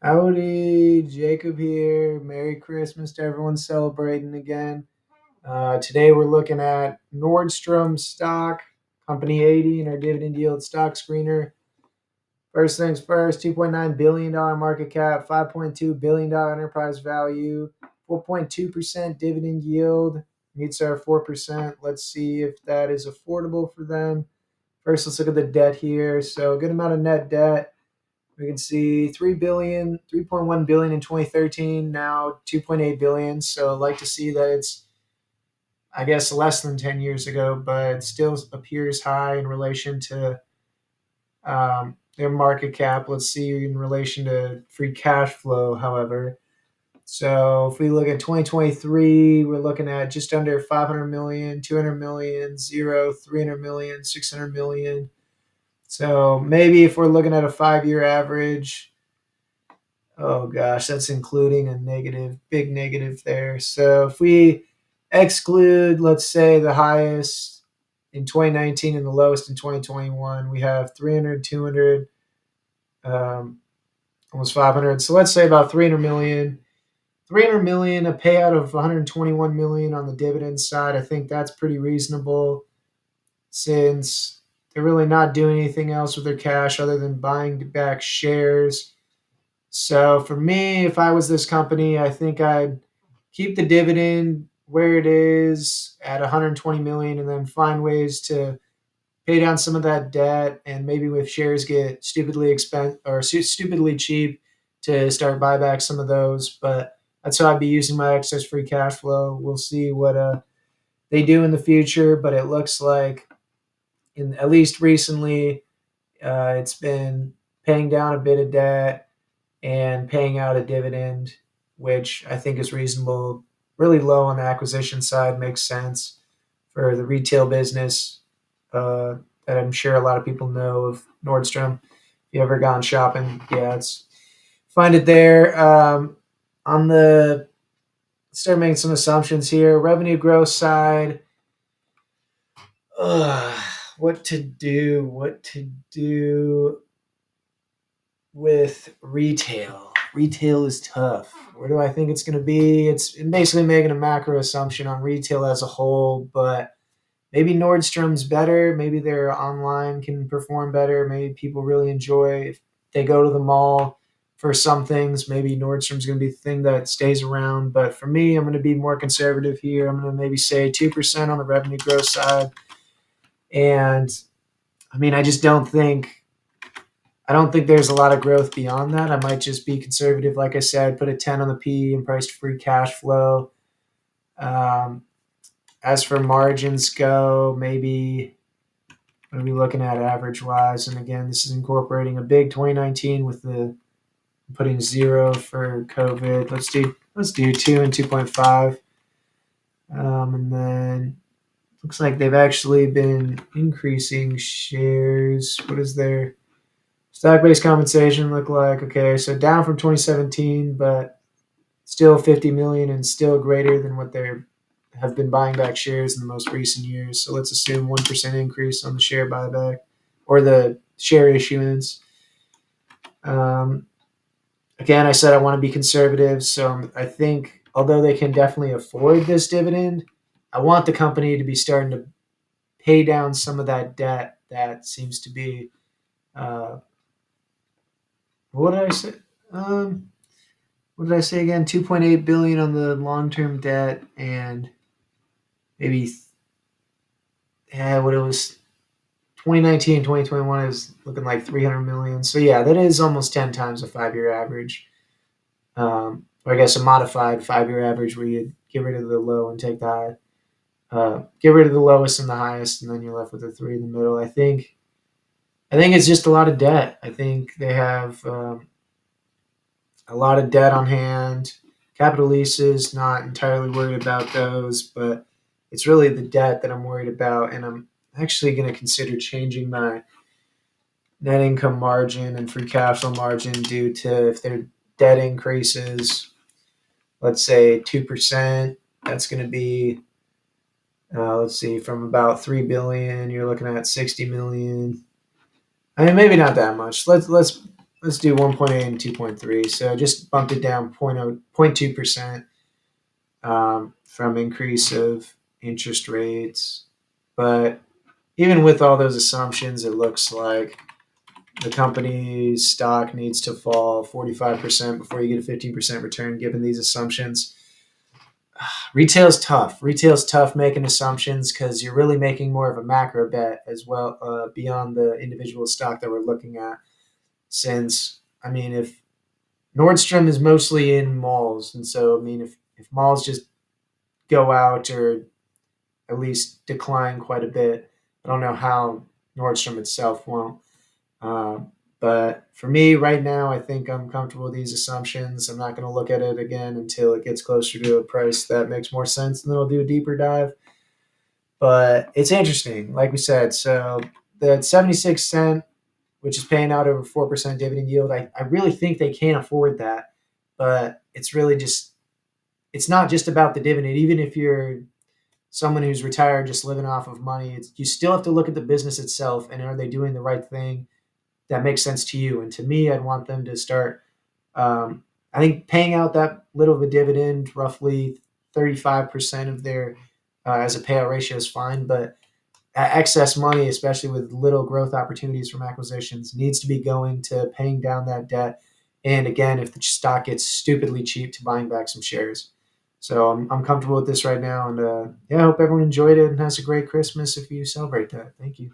Howdy, Jacob here. Merry Christmas to everyone celebrating again. Today we're looking at Nordstrom stock, Company 80, and our dividend yield stock screener. First things first, $2.9 billion market cap, $5.2 billion enterprise value, 4.2% dividend yield, meets our 4%. Let's see if that is affordable for them. First, let's look at the debt here. So, a good amount of net debt. We can see 3.1 billion in 2013, now 2.8 billion. So I'd like to see that it's, I guess, less than 10 years ago, but it still appears high in relation to their market cap. Let's see in relation to free cash flow, however. So if we look at 2023, we're looking at just under 500 million, 200 million, zero, 300 million, 600 million. So maybe if we're looking at a 5-year average, oh gosh, that's including a negative, big negative there. So if we exclude, let's say, the highest in 2019 and the lowest in 2021, we have 300, 200, almost 500. So let's say about 300 million. 300 million, a payout of 121 million on the dividend side. I think that's pretty reasonable since they're really not doing anything else with their cash other than buying back shares. So for me, if I was this company, I think I'd keep the dividend where it is at 120 million and then find ways to pay down some of that debt and maybe if shares get stupidly cheap to start buyback some of those. But that's how I'd be using my excess free cash flow. We'll see what they do in the future, but it looks like in at least recently, it's been paying down a bit of debt and paying out a dividend, which I think is reasonable. Really low on the acquisition side makes sense for the retail business that I'm sure a lot of people know of Nordstrom. If you ever gone shopping, yeah, it's find it there. On the Start making some assumptions here. Revenue growth side. Ugh, what to do? What to do with retail? Retail is tough. Where do I think it's going to be? It's basically making a macro assumption on retail as a whole, but maybe Nordstrom's better. Maybe their online can perform better. Maybe people really enjoy if they go to the mall for some things. Maybe Nordstrom's going to be the thing that stays around. But for me, I'm going to be more conservative here. I'm going to maybe say 2% on the revenue growth side. And I mean, I don't think there's a lot of growth beyond that. I might just be conservative, like I said, put a 10 on the P and price to free cash flow. Um, as for margins go, maybe what are we looking at average wise? And again, this is incorporating a big 2019 with the putting zero for COVID. Let's do 2 and 2.5. And then looks like they've actually been increasing shares. What is their stock-based compensation look like? Okay, so down from 2017, but still 50 million and still greater than what they have been buying back shares in the most recent years. So let's assume 1% increase on the share buyback or the share issuance. Um, Again, I said I want to be conservative, so I think although they can definitely afford this dividend, I want the company to be starting to pay down some of that debt that seems to be uh, what did I say? Um, what did I say again? 2.8 billion on the long-term debt and maybe yeah, what it was 2019, 2021 is looking like 300 million. So yeah, that is almost 10 times a 5-year average. Or I guess a modified 5-year average where you get rid of the low and take the high. Get rid of the lowest and the highest, and then you're left with the three in the middle. I think it's just a lot of debt. I think they have a lot of debt on hand. Capital leases, not entirely worried about those, but it's really the debt that I'm worried about, and I'm actually going to consider changing my net income margin and free cash flow margin due to if their debt increases, let's say 2%, that's going to be let's see, from about 3 billion, you're looking at 60 million. I mean, maybe not that much. Let's let's do 1.8 and 2.3. So just bumped it down 0.2% from increase of interest rates. But even with all those assumptions, it looks like the company's stock needs to fall 45% before you get a 15% return given these assumptions. Retail's tough. Retail's tough making assumptions because you're really making more of a macro bet as well, beyond the individual stock that we're looking at. Since, I mean, if Nordstrom is mostly in malls, and so, I mean, if malls just go out or at least decline quite a bit, I don't know how Nordstrom itself won't. Um, but for me right now, I think I'm comfortable with these assumptions. I'm not going to look at it again until it gets closer to a price that makes more sense, and then I'll do a deeper dive. But it's interesting, like we said. So the 76 cent, which is paying out over 4% dividend yield, I really think they can't afford that. But it's really just, it's not just about the dividend. Even if you're someone who's retired just living off of money, you still have to look at the business itself and are they doing the right thing that makes sense to you. And to me, I'd want them to start. I think paying out that little of a dividend, roughly 35% of their as a payout ratio, is fine. But excess money, especially with little growth opportunities from acquisitions, needs to be going to paying down that debt. And again, if the stock gets stupidly cheap, to buying back some shares. So I'm comfortable with this right now. And yeah, I hope everyone enjoyed it and has a great Christmas if you celebrate that. Thank you.